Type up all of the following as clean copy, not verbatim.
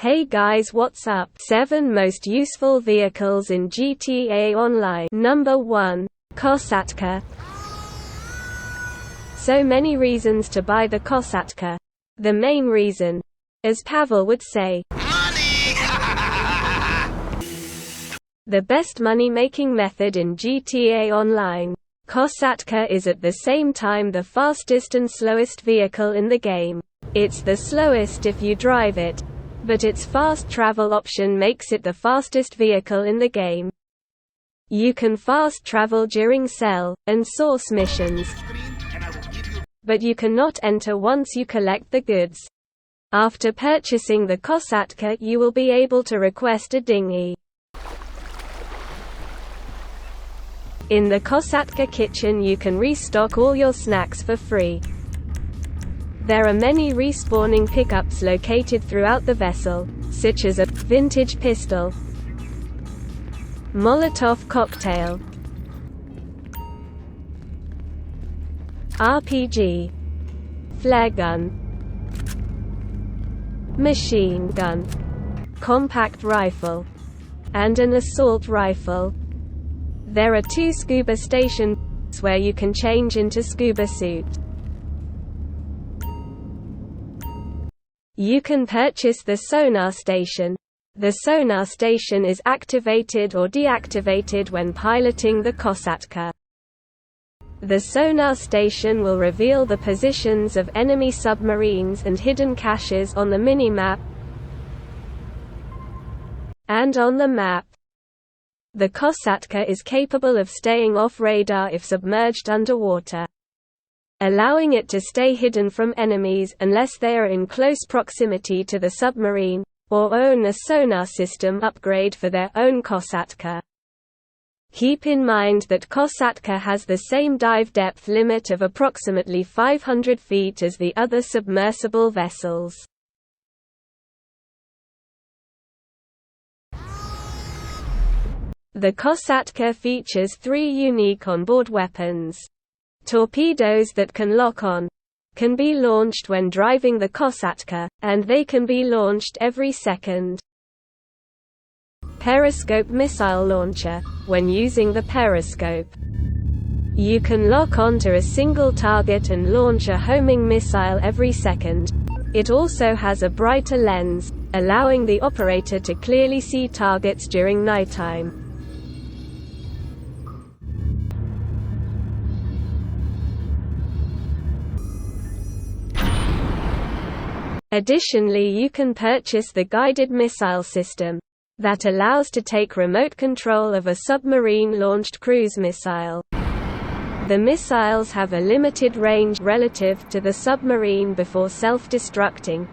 Hey guys, what's up? 7 most useful vehicles in GTA Online. Number 1. Kosatka. So many reasons to buy the Kosatka. The main reason, as Pavel would say, money! The best money-making method in GTA Online. Kosatka is at the same time the fastest and slowest vehicle in the game. It's the slowest if you drive it, but its fast travel option makes it the fastest vehicle in the game. You can fast travel during cell and source missions, but you cannot enter once you collect the goods. After purchasing the Kosatka, you will be able to request a dinghy. In the Kosatka kitchen you can restock all your snacks for free. There are many respawning pickups located throughout the vessel, such as a vintage pistol, Molotov cocktail, RPG, flare gun, machine gun, compact rifle, and an assault rifle. There are 2 scuba stations where you can change into scuba suit. You can purchase the sonar station. The sonar station is activated or deactivated when piloting the Kosatka. The sonar station will reveal the positions of enemy submarines and hidden caches on the minimap and on the map. The Kosatka is capable of staying off radar if submerged underwater, allowing it to stay hidden from enemies unless they are in close proximity to the submarine, or own a sonar system upgrade for their own Kosatka. Keep in mind that Kosatka has the same dive depth limit of approximately 500 feet as the other submersible vessels. The Kosatka features 3 unique onboard weapons. Torpedoes that can lock on, can be launched when driving the Kosatka, and they can be launched every second. Periscope missile launcher. When using the periscope, you can lock onto a single target and launch a homing missile every second. It also has a brighter lens, allowing the operator to clearly see targets during nighttime. Additionally, you can purchase the guided missile system that allows to take remote control of a submarine-launched cruise missile. The missiles have a limited range relative to the submarine before self-destructing.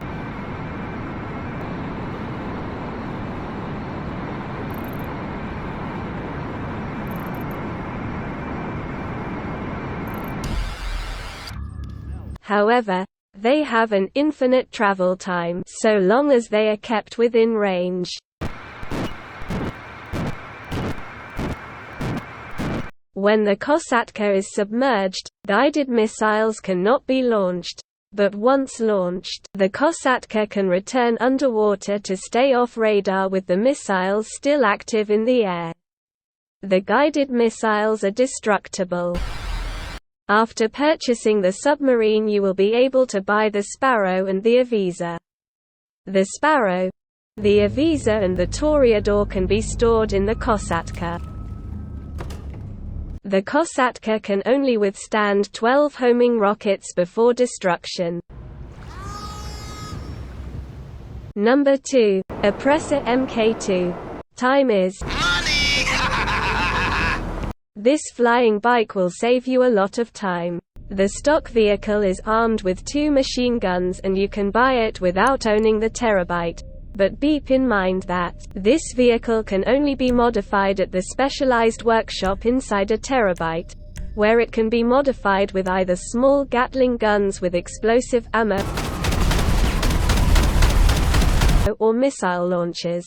However, they have an infinite travel time so long as they are kept within range. When the Kosatka is submerged, guided missiles cannot be launched, but once launched, the Kosatka can return underwater to stay off radar with the missiles still active in the air. The guided missiles are destructible. After purchasing the submarine, you will be able to buy the Sparrow and the Oppressor. The Sparrow, the Oppressor and the Toria Door can be stored in the Kosatka. The Kosatka can only withstand 12 homing rockets before destruction. Number 2. Oppressor MK2. Time is money! This flying bike will save you a lot of time. The stock vehicle is armed with 2 machine guns and you can buy it without owning the Terabyte. But keep in mind that this vehicle can only be modified at the specialized workshop inside a Terabyte, where it can be modified with either small Gatling guns with explosive ammo or missile launchers.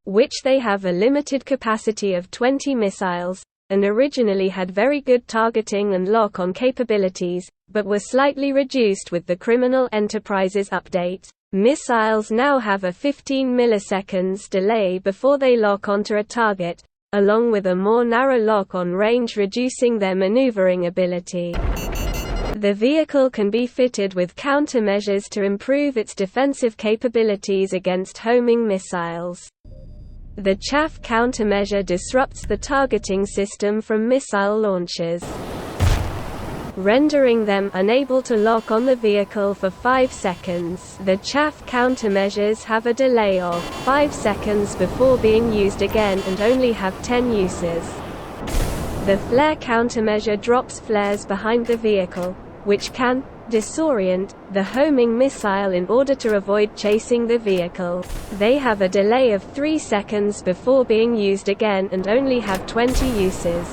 Which they have a limited capacity of 20 missiles, and originally had very good targeting and lock-on capabilities, but were slightly reduced with the Criminal Enterprises update. Missiles now have a 15 milliseconds delay before they lock onto a target, along with a more narrow lock-on range, reducing their maneuvering ability. The vehicle can be fitted with countermeasures to improve its defensive capabilities against homing missiles. The chaff countermeasure disrupts the targeting system from missile launchers, rendering them unable to lock on the vehicle for 5 seconds. The chaff countermeasures have a delay of 5 seconds before being used again and only have 10 uses. The flare countermeasure drops flares behind the vehicle, which can disorient the homing missile in order to avoid chasing the vehicle. They have a delay of 3 seconds before being used again and only have 20 uses.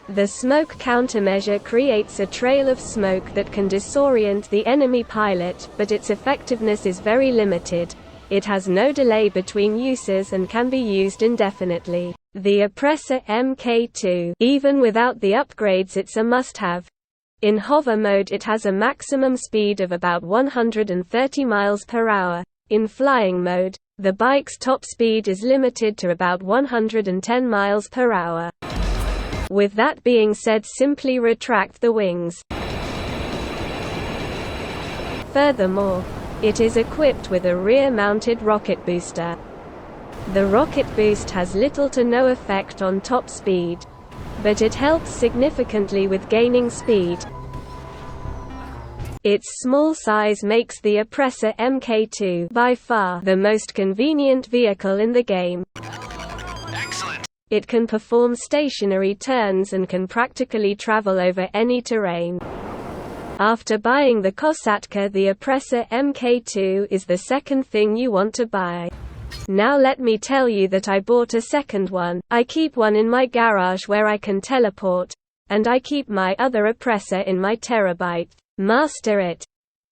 The smoke countermeasure creates a trail of smoke that can disorient the enemy pilot, but its effectiveness is very limited. It has no delay between uses and can be used indefinitely. The Oppressor MK2, even without the upgrades, it's a must-have. In hover mode it has a maximum speed of about 130 miles per hour. In flying mode, the bike's top speed is limited to about 110 miles per hour. With that being said, simply retract the wings. Furthermore, it is equipped with a rear-mounted rocket booster. The rocket boost has little to no effect on top speed, but it helps significantly with gaining speed. Its small size makes the Oppressor MK2 by far the most convenient vehicle in the game. Excellent. It can perform stationary turns and can practically travel over any terrain. After buying the Kosatka, the Oppressor MK2 is the second thing you want to buy. Now let me tell you that I bought a second one. I keep one in my garage where I can teleport, and I keep my other Oppressor in my Terabyte. Master it,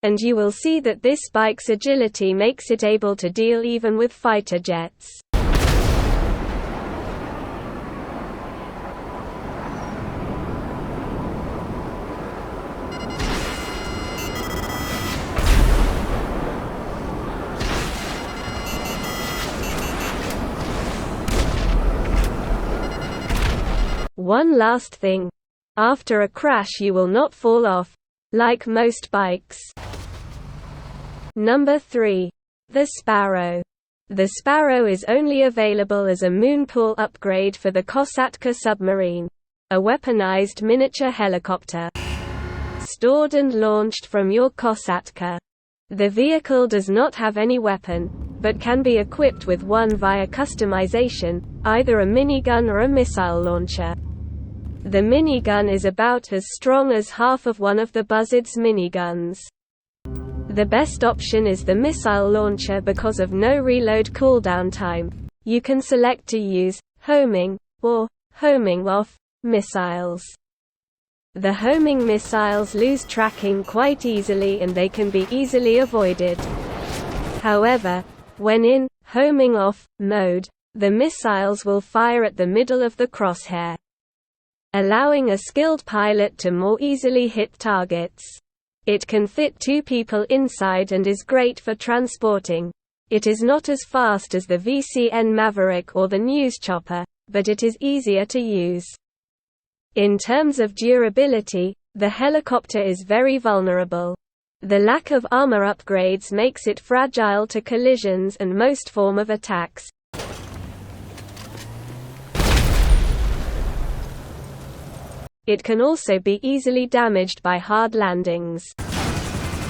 and you will see that this bike's agility makes it able to deal even with fighter jets. One last thing. After a crash you will not fall off, like most bikes. Number 3. The Sparrow. The Sparrow is only available as a moonpool upgrade for the Kosatka submarine, a weaponized miniature helicopter, stored and launched from your Kosatka. The vehicle does not have any weapon, but can be equipped with one via customization, either a minigun or a missile launcher. The minigun is about as strong as half of one of the Buzzard's miniguns. The best option is the missile launcher because of no reload cooldown time. You can select to use homing or homing off missiles. The homing missiles lose tracking quite easily and they can be easily avoided. However, when in homing off mode, the missiles will fire at the middle of the crosshair, allowing a skilled pilot to more easily hit targets. It can fit 2 people inside and is great for transporting. It is not as fast as the VCN Maverick or the News Chopper, but it is easier to use. In terms of durability, the helicopter is very vulnerable. The lack of armor upgrades makes it fragile to collisions and most form of attacks. It can also be easily damaged by hard landings.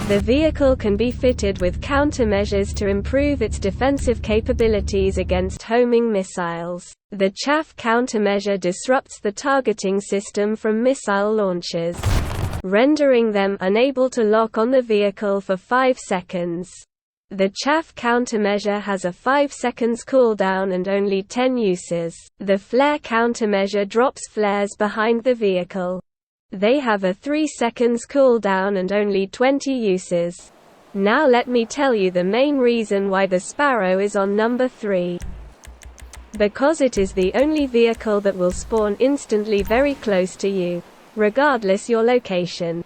The vehicle can be fitted with countermeasures to improve its defensive capabilities against homing missiles. The chaff countermeasure disrupts the targeting system from missile launchers, rendering them unable to lock on the vehicle for 5 seconds. The chaff countermeasure has a 5 seconds cooldown and only 10 uses. The flare countermeasure drops flares behind the vehicle. They have a 3 seconds cooldown and only 20 uses. Now let me tell you the main reason why the Sparrow is on number 3. because it is the only vehicle that will spawn instantly very close to you, regardless your location.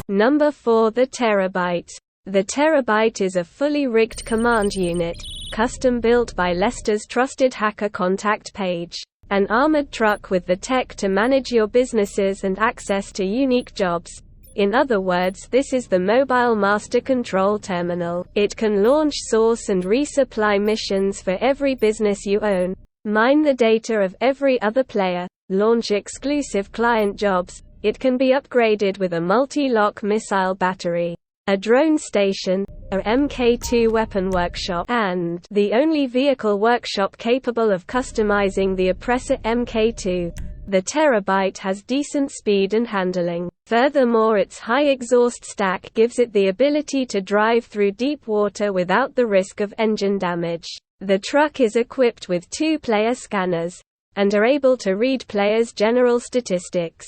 Number 4. The Terabyte. The Terabyte is a fully rigged command unit, custom built by Leicester's trusted hacker contact page. An armored truck with the tech to manage your businesses and access to unique jobs. In other words, this is the mobile master control terminal. It can launch, source and resupply missions for every business you own, mine the data of every other player, launch exclusive client jobs. It can be upgraded with a multi-lock missile battery, a drone station, a MK2 weapon workshop, and the only vehicle workshop capable of customizing the Oppressor MK2. The Terabyte has decent speed and handling. Furthermore, its high exhaust stack gives it the ability to drive through deep water without the risk of engine damage. The truck is equipped with 2 player scanners, and are able to read players' general statistics.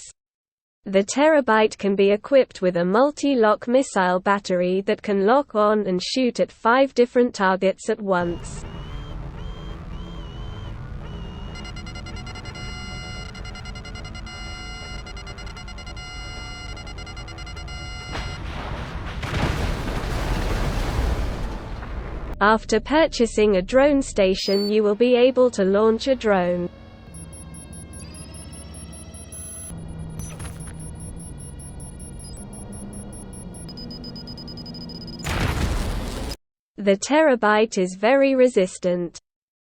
The Terabyte can be equipped with a multi-lock missile battery that can lock on and shoot at 5 different targets at once. After purchasing a drone station, you will be able to launch a drone. The Terabyte is very resistant.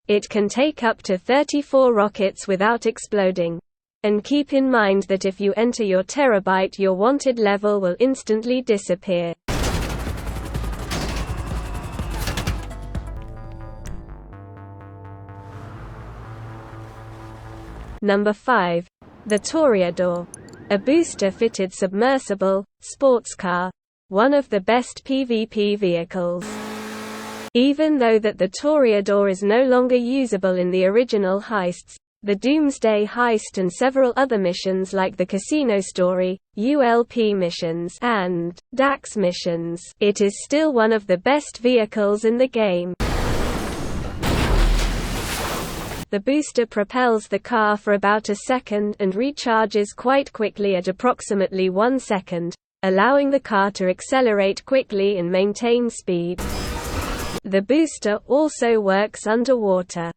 It can take up to 34 rockets without exploding. And keep in mind that if you enter your Terabyte, your wanted level will instantly disappear. Number 5. The Toria Door. A booster-fitted submersible, sports car. One of the best PvP vehicles. Even though that the Toria Door is no longer usable in the original heists, the Doomsday heist and several other missions like the Casino Story, ULP missions, and DAX missions, it is still one of the best vehicles in the game. The booster propels the car for about a second and recharges quite quickly at approximately 1 second, allowing the car to accelerate quickly and maintain speed. The booster also works underwater.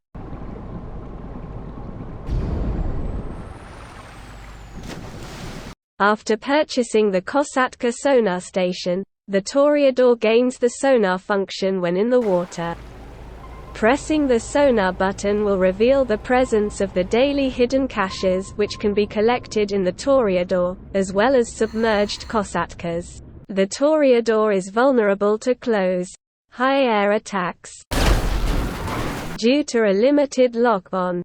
After purchasing the Kosatka sonar station, the Toria Door gains the sonar function when in the water. Pressing the sonar button will reveal the presence of the daily hidden caches which can be collected in the Toria Door, as well as submerged Kosatkas. The Toria Door is vulnerable to close, high air attacks. Due to a limited lock-on,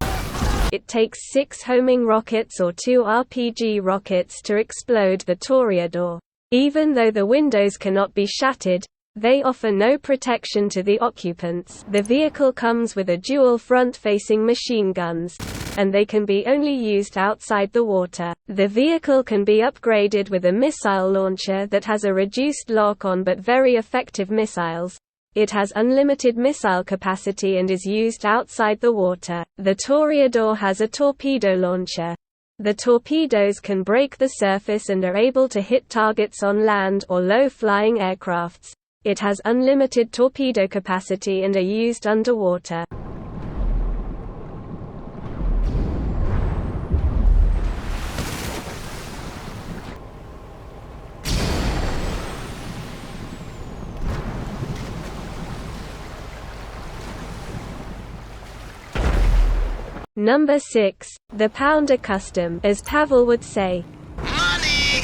it takes 6 homing rockets or 2 RPG rockets to explode the Toria Door. Even though the windows cannot be shattered, they offer no protection to the occupants. The vehicle comes with a dual front-facing machine guns, and they can be only used outside the water. The vehicle can be upgraded with a missile launcher that has a reduced lock-on but very effective missiles. It has unlimited missile capacity and is used outside the water. The Toria Door has a torpedo launcher. The torpedoes can break the surface and are able to hit targets on land or low-flying aircrafts. It has unlimited torpedo capacity and are used underwater. Number 6. The Pounder Custom. As Pavel would say, Money!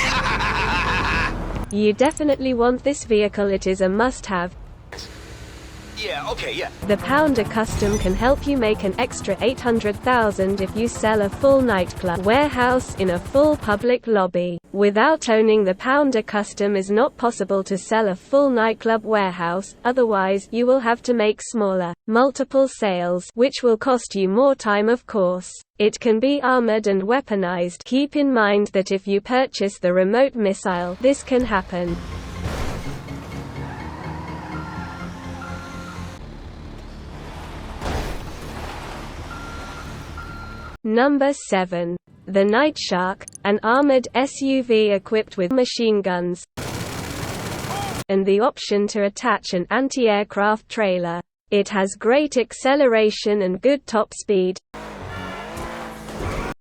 you definitely want this vehicle. It is a must-have. Yeah, okay, yeah. The Pounder Custom can help you make an extra 800,000 if you sell a full nightclub warehouse in a full public lobby. Without owning the Pounder Custom, is not possible to sell a full nightclub warehouse, otherwise you will have to make smaller, multiple sales, which will cost you more time of course. It can be armored and weaponized. Keep in mind that if you purchase the remote missile, this can happen. Number 7. The Night Shark, an armored SUV equipped with machine guns and the option to attach an anti-aircraft trailer. It has great acceleration and good top speed,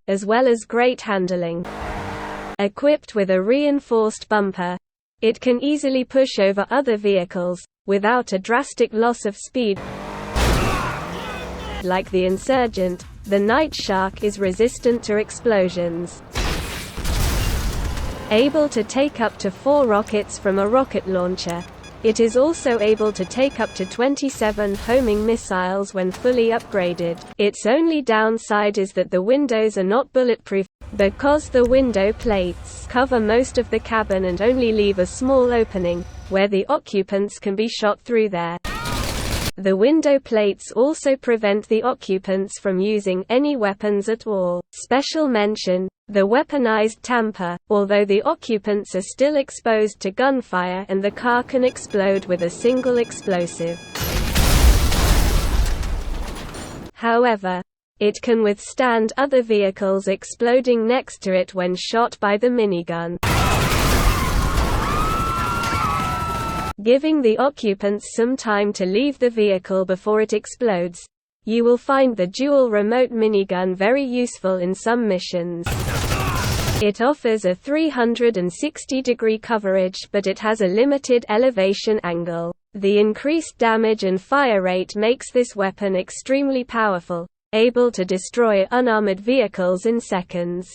as well as great handling. Equipped with a reinforced bumper, it can easily push over other vehicles, without a drastic loss of speed. Like the Insurgent, the Night Shark is resistant to explosions. Able to take up to 4 rockets from a rocket launcher, it is also able to take up to 27 homing missiles when fully upgraded. Its only downside is that the windows are not bulletproof, because the window plates cover most of the cabin and only leave a small opening, where the occupants can be shot through there. The window plates also prevent the occupants from using any weapons at all. Special mention: the weaponized tamper, although the occupants are still exposed to gunfire and the car can explode with a single explosive. However, it can withstand other vehicles exploding next to it when shot by the minigun, giving the occupants some time to leave the vehicle before it explodes. You will find the dual remote minigun very useful in some missions. It offers a 360-degree coverage, but it has a limited elevation angle. The increased damage and fire rate makes this weapon extremely powerful, able to destroy unarmored vehicles in seconds,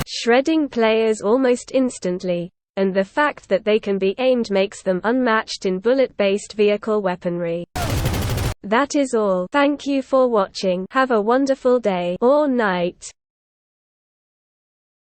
shredding players almost instantly, and the fact that they can be aimed makes them unmatched in bullet-based vehicle weaponry. That is all. Thank you for watching. Have a wonderful day or night.